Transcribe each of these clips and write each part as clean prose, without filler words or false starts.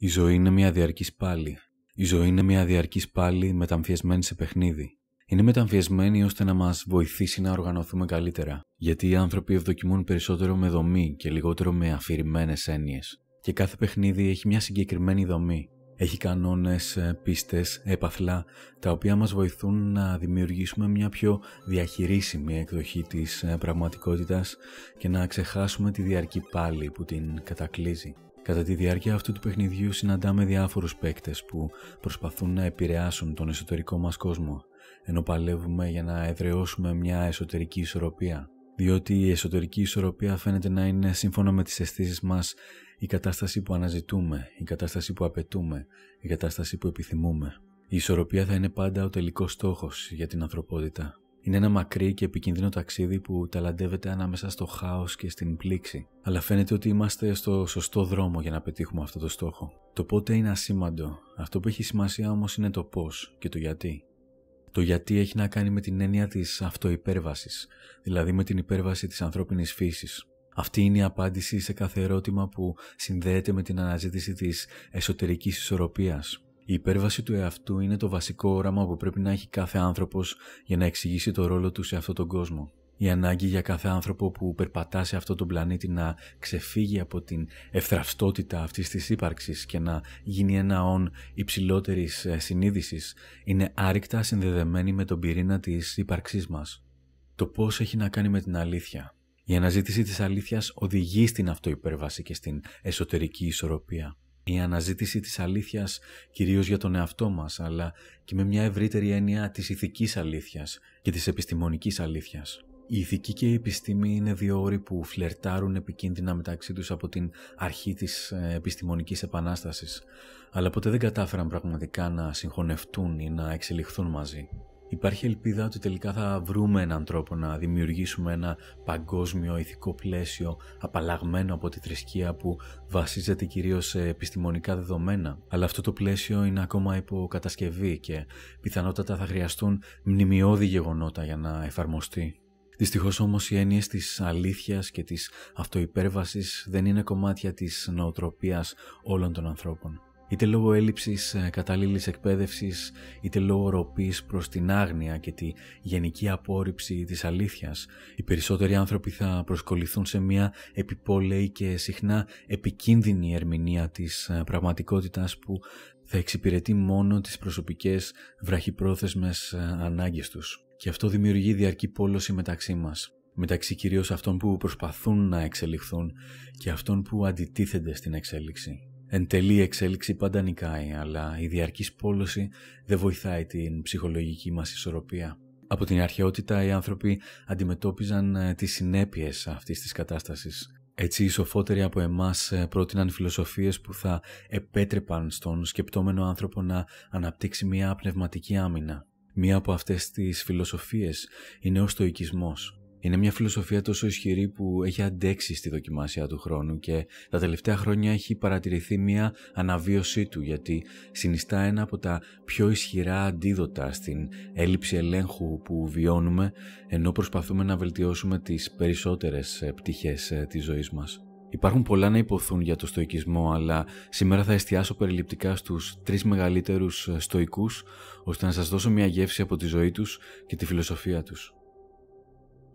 Η ζωή είναι μια διαρκής πάλη. Η ζωή είναι μια διαρκής πάλη μεταμφιεσμένη σε παιχνίδι. Είναι μεταμφιεσμένη ώστε να μας βοηθήσει να οργανωθούμε καλύτερα. Γιατί οι άνθρωποι ευδοκιμούν περισσότερο με δομή και λιγότερο με αφηρημένες έννοιες. Και κάθε παιχνίδι έχει μια συγκεκριμένη δομή. Έχει κανόνες, πίστες, έπαθλα, τα οποία μας βοηθούν να δημιουργήσουμε μια πιο διαχειρίσιμη εκδοχή της πραγματικότητας και να ξεχάσουμε τη διαρκή πάλη που την κατακλείζει. Κατά τη διάρκεια αυτού του παιχνιδιού συναντάμε διάφορους παίκτες που προσπαθούν να επηρεάσουν τον εσωτερικό μας κόσμο, ενώ παλεύουμε για να εδραιώσουμε μια εσωτερική ισορροπία. Διότι η εσωτερική ισορροπία φαίνεται να είναι σύμφωνα με τις αισθήσεις μας η κατάσταση που αναζητούμε, η κατάσταση που απαιτούμε, η κατάσταση που επιθυμούμε. Η ισορροπία θα είναι πάντα ο τελικός στόχος για την ανθρωπότητα. Είναι ένα μακρύ και επικίνδυνο ταξίδι που ταλαντεύεται ανάμεσα στο χάος και στην πλήξη. Αλλά φαίνεται ότι είμαστε στο σωστό δρόμο για να πετύχουμε αυτό το στόχο. Το πότε είναι ασήμαντο. Αυτό που έχει σημασία όμως είναι το πώς και το γιατί. Το γιατί έχει να κάνει με την έννοια της αυτοϋπέρβασης, δηλαδή με την υπέρβαση της ανθρώπινης φύσης. Αυτή είναι η απάντηση σε κάθε ερώτημα που συνδέεται με την αναζήτηση της εσωτερικής ισορροπίας. Η υπέρβαση του εαυτού είναι το βασικό όραμα που πρέπει να έχει κάθε άνθρωπος για να εξηγήσει το ρόλο του σε αυτόν τον κόσμο. Η ανάγκη για κάθε άνθρωπο που περπατά σε αυτόν τον πλανήτη να ξεφύγει από την ευθραυστότητα αυτής της ύπαρξης και να γίνει ένα όν υψηλότερης συνείδησης είναι άρρηκτα συνδεδεμένη με τον πυρήνα της ύπαρξής μας. Το πώς έχει να κάνει με την αλήθεια. Η αναζήτηση της αλήθειας οδηγεί στην αυτοϋπέρβαση και στην εσωτερική ισορροπία. Η αναζήτηση της αλήθειας κυρίως για τον εαυτό μας, αλλά και με μια ευρύτερη έννοια της ηθικής αλήθειας και της επιστημονικής αλήθειας. Η ηθική και η επιστήμη είναι δύο όροι που φλερτάρουν επικίνδυνα μεταξύ τους από την αρχή της επιστημονικής επανάστασης, αλλά ποτέ δεν κατάφεραν πραγματικά να συγχωνευτούν ή να εξελιχθούν μαζί. Υπάρχει ελπίδα ότι τελικά θα βρούμε έναν τρόπο να δημιουργήσουμε ένα παγκόσμιο ηθικό πλαίσιο απαλλαγμένο από τη θρησκεία που βασίζεται κυρίως σε επιστημονικά δεδομένα, αλλά αυτό το πλαίσιο είναι ακόμα υπό κατασκευή και πιθανότατα θα χρειαστούν μνημειώδη γεγονότα για να εφαρμοστεί. Δυστυχώς όμως οι έννοιες της αλήθειας και της αυτοϋπέρβασης δεν είναι κομμάτια της νοοτροπίας όλων των ανθρώπων. Είτε λόγω έλλειψης κατάλληλης εκπαίδευσης, είτε λόγω ροπής προς την άγνοια και τη γενική απόρριψη της αλήθειας, οι περισσότεροι άνθρωποι θα προσκοληθούν σε μια επιπόλαιη και συχνά επικίνδυνη ερμηνεία της πραγματικότητας που θα εξυπηρετεί μόνο τις προσωπικές βραχυπρόθεσμες ανάγκες τους. Και αυτό δημιουργεί διαρκή πόλωση μεταξύ μας, μεταξύ κυρίως αυτών που προσπαθούν να εξελιχθούν και αυτών που αντιτίθενται στην εξέλιξη. Εν τέλει η εξέλιξη πάντα νικάει, αλλά η διαρκής πόλωση δεν βοηθάει την ψυχολογική μας ισορροπία. Από την αρχαιότητα οι άνθρωποι αντιμετώπιζαν τις συνέπειες αυτής της κατάστασης. Έτσι οι σοφότεροι από εμάς πρότειναν φιλοσοφίες που θα επέτρεπαν στον σκεπτόμενο άνθρωπο να αναπτύξει μια πνευματική άμυνα. Μία από αυτές τις φιλοσοφίες είναι ο στοικισμός. Είναι μια φιλοσοφία τόσο ισχυρή που έχει αντέξει στη δοκιμασία του χρόνου και τα τελευταία χρόνια έχει παρατηρηθεί μια αναβίωσή του, γιατί συνιστά ένα από τα πιο ισχυρά αντίδοτα στην έλλειψη ελέγχου που βιώνουμε ενώ προσπαθούμε να βελτιώσουμε τις περισσότερες πτυχές της ζωής μας. Υπάρχουν πολλά να υποθούν για το στοικισμό, αλλά σήμερα θα εστιάσω περιληπτικά στους 3 μεγαλύτερους στοικούς, ώστε να σας δώσω μια γεύση από τη ζωή τους και τη φιλοσοφία τους.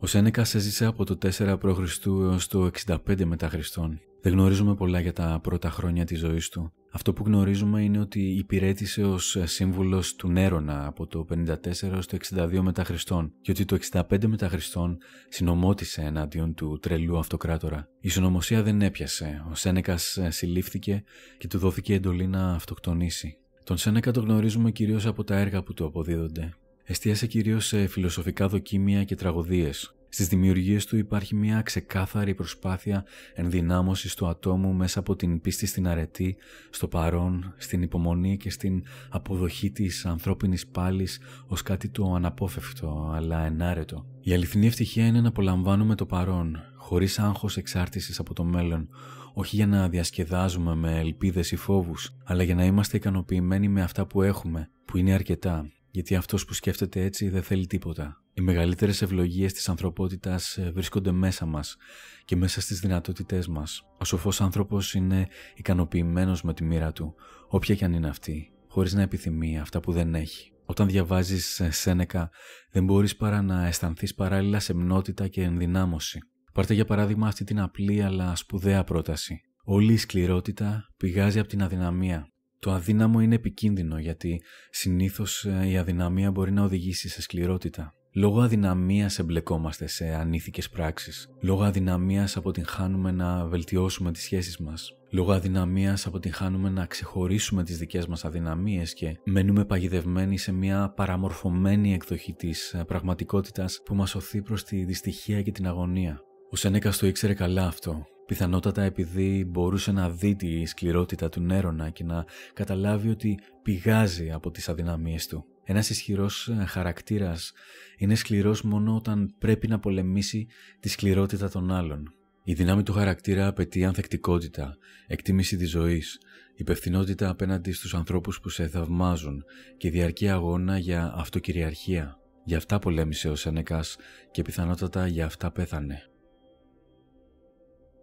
Ο Σένεκας έζησε από το 4 π.Χ. έως το 65 μετά Χριστόν. Δεν γνωρίζουμε πολλά για τα πρώτα χρόνια της ζωής του. Αυτό που γνωρίζουμε είναι ότι υπηρέτησε ως σύμβουλος του Νέρονα από το 54 έως το 62 μετά Χριστόν και ότι το 65 μετά Χριστόν συνομώτησε εναντίον του τρελού αυτοκράτορα. Η συνωμοσία δεν έπιασε. Ο Σένεκας συλλήφθηκε και του δόθηκε εντολή να αυτοκτονήσει. Τον Σένεκα το γνωρίζουμε κυρίως από τα έργα που του αποδίδονται. Εστίασε κυρίως σε φιλοσοφικά δοκίμια και τραγωδίες. Στις δημιουργίες του υπάρχει μια ξεκάθαρη προσπάθεια ενδυνάμωσης του ατόμου μέσα από την πίστη στην αρετή, στο παρόν, στην υπομονή και στην αποδοχή της ανθρώπινης πάλης ως κάτι το αναπόφευκτο αλλά ενάρετο. Η αληθινή ευτυχία είναι να απολαμβάνουμε το παρόν, χωρίς άγχος εξάρτησης από το μέλλον, όχι για να διασκεδάζουμε με ελπίδες ή φόβους, αλλά για να είμαστε ικανοποιημένοι με αυτά που έχουμε, που είναι αρκετά. γιατί αυτός που σκέφτεται έτσι δεν θέλει τίποτα. Οι μεγαλύτερες ευλογίες της ανθρωπότητας βρίσκονται μέσα μας και μέσα στις δυνατότητές μας. Ο σοφός άνθρωπος είναι ικανοποιημένος με τη μοίρα του, όποια κι αν είναι αυτή, χωρίς να επιθυμεί αυτά που δεν έχει. Όταν διαβάζεις Σένεκα, δεν μπορείς παρά να αισθανθείς παράλληλα σεμνότητα και ενδυνάμωση. Πάρτε για παράδειγμα αυτή την απλή αλλά σπουδαία πρόταση. Όλη η σκληρότητα πηγάζει από την αδυναμία. Το αδύναμο είναι επικίνδυνο γιατί συνήθως η αδυναμία μπορεί να οδηγήσει σε σκληρότητα. Λόγω αδυναμίας εμπλεκόμαστε σε ανήθικες πράξεις. Λόγω αδυναμίας αποτυγχάνουμε να βελτιώσουμε τις σχέσεις μας. Λόγω αδυναμίας αποτυγχάνουμε να ξεχωρίσουμε τις δικές μας αδυναμίες και μένουμε παγιδευμένοι σε μια παραμορφωμένη εκδοχή της πραγματικότητας που μας οθεί προς τη δυστυχία και την αγωνία. Ο Σένεκας το ήξερε καλά αυτό. Πιθανότατα επειδή μπορούσε να δει τη σκληρότητα του Νέρονα και να καταλάβει ότι πηγάζει από τις αδυναμίες του. Ένας ισχυρός χαρακτήρας είναι σκληρός μόνο όταν πρέπει να πολεμήσει τη σκληρότητα των άλλων. Η δύναμη του χαρακτήρα απαιτεί ανθεκτικότητα, εκτίμηση της ζωής, υπευθυνότητα απέναντι στους ανθρώπους που σε θαυμάζουν και διαρκή αγώνα για αυτοκυριαρχία. Γι' αυτά πολέμησε ο Σένεκας και πιθανότατα για αυτά πέθανε.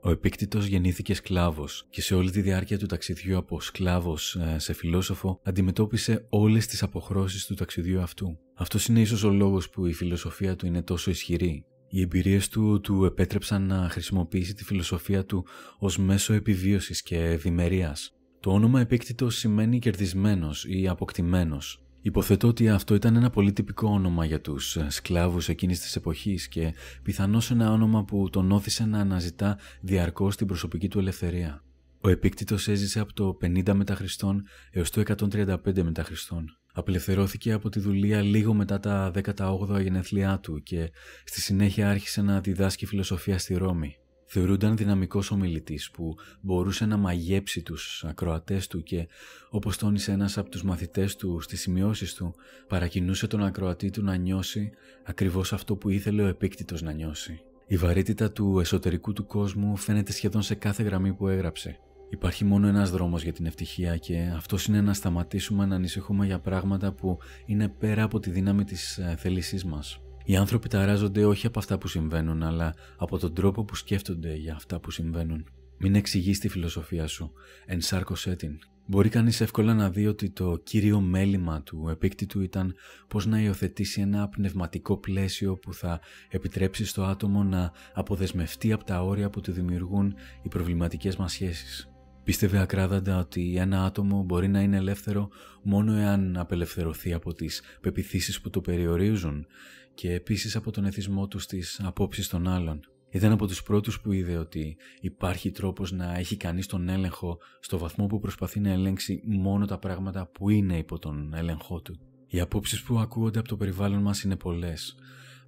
Ο Επίκτητος γεννήθηκε σκλάβος και σε όλη τη διάρκεια του ταξιδιού από σκλάβος σε φιλόσοφο αντιμετώπισε όλες τις αποχρώσεις του ταξιδιού αυτού. Αυτός είναι ίσως ο λόγος που η φιλοσοφία του είναι τόσο ισχυρή. Οι εμπειρίες του επέτρεψαν να χρησιμοποιήσει τη φιλοσοφία του ως μέσο επιβίωσης και ευημερίας. Το όνομα Επίκτητος σημαίνει κερδισμένος ή αποκτημένος. Υποθέτω ότι αυτό ήταν ένα πολύ τυπικό όνομα για τους σκλάβους εκείνης της εποχής και πιθανώς ένα όνομα που τον όθησε να αναζητά διαρκώς την προσωπική του ελευθερία. Ο Επίκτητος έζησε από το 50 μετά Χριστόν έως το 135 μετά Χριστόν. Απελευθερώθηκε από τη δουλεία λίγο μετά τα 18 γενέθλιά του και στη συνέχεια άρχισε να διδάσκει φιλοσοφία στη Ρώμη. Θεωρούνταν δυναμικός ομιλητής που μπορούσε να μαγέψει τους ακροατές του και, όπως τόνισε ένας από τους μαθητές του στις σημειώσεις του, παρακινούσε τον ακροατή του να νιώσει ακριβώς αυτό που ήθελε ο Επίκτητος να νιώσει. Η βαρύτητα του εσωτερικού του κόσμου φαίνεται σχεδόν σε κάθε γραμμή που έγραψε. Υπάρχει μόνο ένας δρόμος για την ευτυχία και αυτός είναι να σταματήσουμε να ανησυχούμε για πράγματα που είναι πέρα από τη δύναμη της θέλησής μας. Οι άνθρωποι ταράζονται όχι από αυτά που συμβαίνουν, αλλά από τον τρόπο που σκέφτονται για αυτά που συμβαίνουν. Μην εξηγείς τη φιλοσοφία σου, ενσάρκωσέ την. Μπορεί κανείς εύκολα να δει ότι το κύριο μέλημα του Επίκτητου ήταν πώς να υιοθετήσει ένα πνευματικό πλαίσιο που θα επιτρέψει στο άτομο να αποδεσμευτεί από τα όρια που του δημιουργούν οι προβληματικές μας σχέσεις. Πίστευε ακράδαντα ότι ένα άτομο μπορεί να είναι ελεύθερο μόνο εάν απελευθερωθεί από τις πεποιθήσεις που το περιορίζουν και επίσης από τον εθισμό του στις απόψεις των άλλων. Ήταν από τους πρώτους που είδε ότι υπάρχει τρόπος να έχει κανείς τον έλεγχο στο βαθμό που προσπαθεί να ελέγξει μόνο τα πράγματα που είναι υπό τον έλεγχό του. Οι απόψεις που ακούγονται από το περιβάλλον μας είναι πολλές.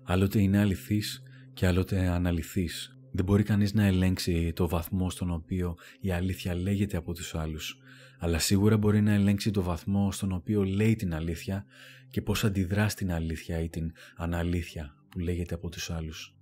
Άλλοτε είναι αληθείς και άλλοτε αναληθείς. Δεν μπορεί κανείς να ελέγξει το βαθμό στον οποίο η αλήθεια λέγεται από τους άλλους, αλλά σίγουρα μπορεί να ελέγξει το βαθμό στον οποίο λέει την αλήθεια και πώς αντιδρά στην αλήθεια ή την αναλήθεια που λέγεται από τους άλλους.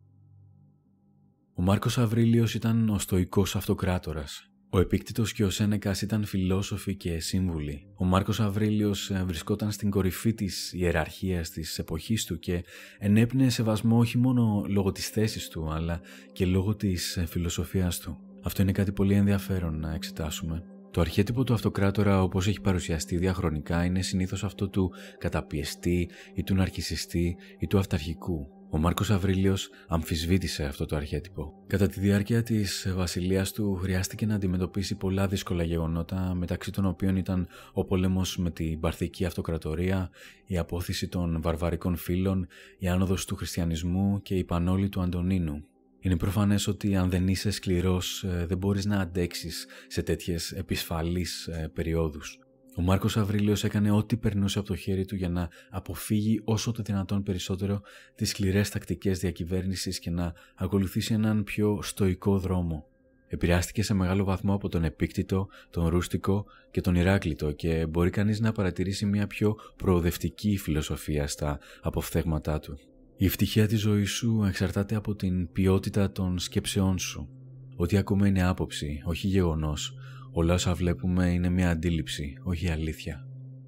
Ο Μάρκος Αβρίλιος ήταν ο στοικός αυτοκράτορας. Ο Επίκτητος και ο Σένεκας ήταν φιλόσοφοι και σύμβουλοι. Ο Μάρκος Αβρίλιος βρισκόταν στην κορυφή της ιεραρχίας της εποχής του και ενέπνεε σεβασμό όχι μόνο λόγω της θέσης του, αλλά και λόγω της φιλοσοφίας του. Αυτό είναι κάτι πολύ ενδιαφέρον να εξετάσουμε. Το αρχέτυπο του αυτοκράτορα, όπως έχει παρουσιαστεί διαχρονικά, είναι συνήθως αυτό του καταπιεστή ή του ναρκισσιστή ή του αυταρχικού. Ο Μάρκος Αβρίλιος αμφισβήτησε αυτό το αρχέτυπο. Κατά τη διάρκεια της βασιλείας του χρειάστηκε να αντιμετωπίσει πολλά δύσκολα γεγονότα, μεταξύ των οποίων ήταν ο πόλεμος με την Παρθική Αυτοκρατορία, η απόθηση των βαρβαρικών φύλων, η άνοδος του χριστιανισμού και η πανόλη του Αντωνίνου. Είναι προφανές ότι αν δεν είσαι σκληρός δεν μπορείς να αντέξεις σε τέτοιες επισφαλείς περιόδους. Ο Μάρκος Αβρίλιος έκανε ό,τι περνούσε από το χέρι του για να αποφύγει όσο το δυνατόν περισσότερο τις σκληρές τακτικές διακυβέρνησης και να ακολουθήσει έναν πιο στοικό δρόμο. Επηρεάστηκε σε μεγάλο βαθμό από τον Επίκτητο, τον Ρούστικο και τον Ηράκλειτο και μπορεί κανείς να παρατηρήσει μια πιο προοδευτική φιλοσοφία στα αποφθέγματά του. Η ευτυχία της ζωής σου εξαρτάται από την ποιότητα των σκέψεών σου. Ό,τι ακούμε είναι άποψη, όχι γεγονός. Όλα όσα βλέπουμε είναι μια αντίληψη, όχι αλήθεια.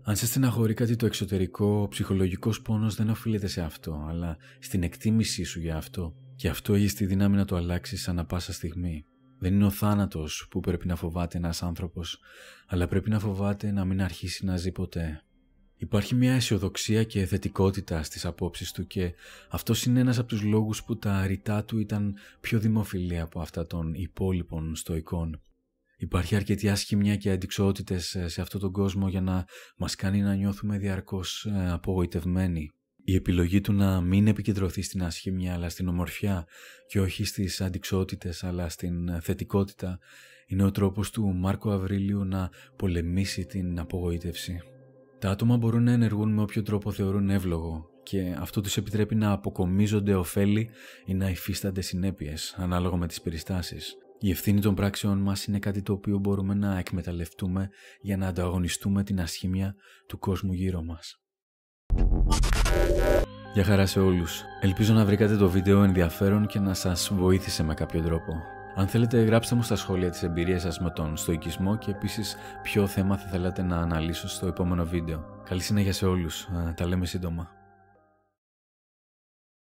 Αν σε στεναχωρεί κάτι το εξωτερικό, ο ψυχολογικός πόνος δεν οφείλεται σε αυτό, αλλά στην εκτίμησή σου για αυτό. Και αυτό έχει τη δύναμη να το αλλάξεις ανά πάσα στιγμή. Δεν είναι ο θάνατος που πρέπει να φοβάται ένας άνθρωπος, αλλά πρέπει να φοβάται να μην αρχίσει να ζει ποτέ. Υπάρχει μια αισιοδοξία και θετικότητα στις απόψεις του και αυτός είναι ένας από τους λόγους που τα ρητά του ήταν πιο δημοφιλή από αυτά των υπόλοιπων στοικών. Υπάρχει αρκετή ασχήμια και αντιξοότητες σε αυτόν τον κόσμο για να μας κάνει να νιώθουμε διαρκώς απογοητευμένοι. Η επιλογή του να μην επικεντρωθεί στην ασχήμια αλλά στην ομορφιά και όχι στις αντιξοότητες αλλά στην θετικότητα είναι ο τρόπος του Μάρκο Αβρίλιου να πολεμήσει την απογοήτευση. Τα άτομα μπορούν να ενεργούν με όποιο τρόπο θεωρούν εύλογο και αυτό τους επιτρέπει να αποκομίζονται ωφέλη ή να υφίστανται συνέπειες ανάλογα με τις περιστάσεις. Η ευθύνη των πράξεων μας είναι κάτι το οποίο μπορούμε να εκμεταλλευτούμε για να ανταγωνιστούμε την ασχήμια του κόσμου γύρω μας. Γεια χαρά σε όλους. Ελπίζω να βρήκατε το βίντεο ενδιαφέρον και να σας βοήθησε με κάποιο τρόπο. Αν θέλετε, γράψτε μου στα σχόλια τις εμπειρίες σας με τον στοικισμό και επίσης ποιο θέμα θα θέλατε να αναλύσω στο επόμενο βίντεο. Καλή συνέχεια σε όλους. Τα λέμε σύντομα.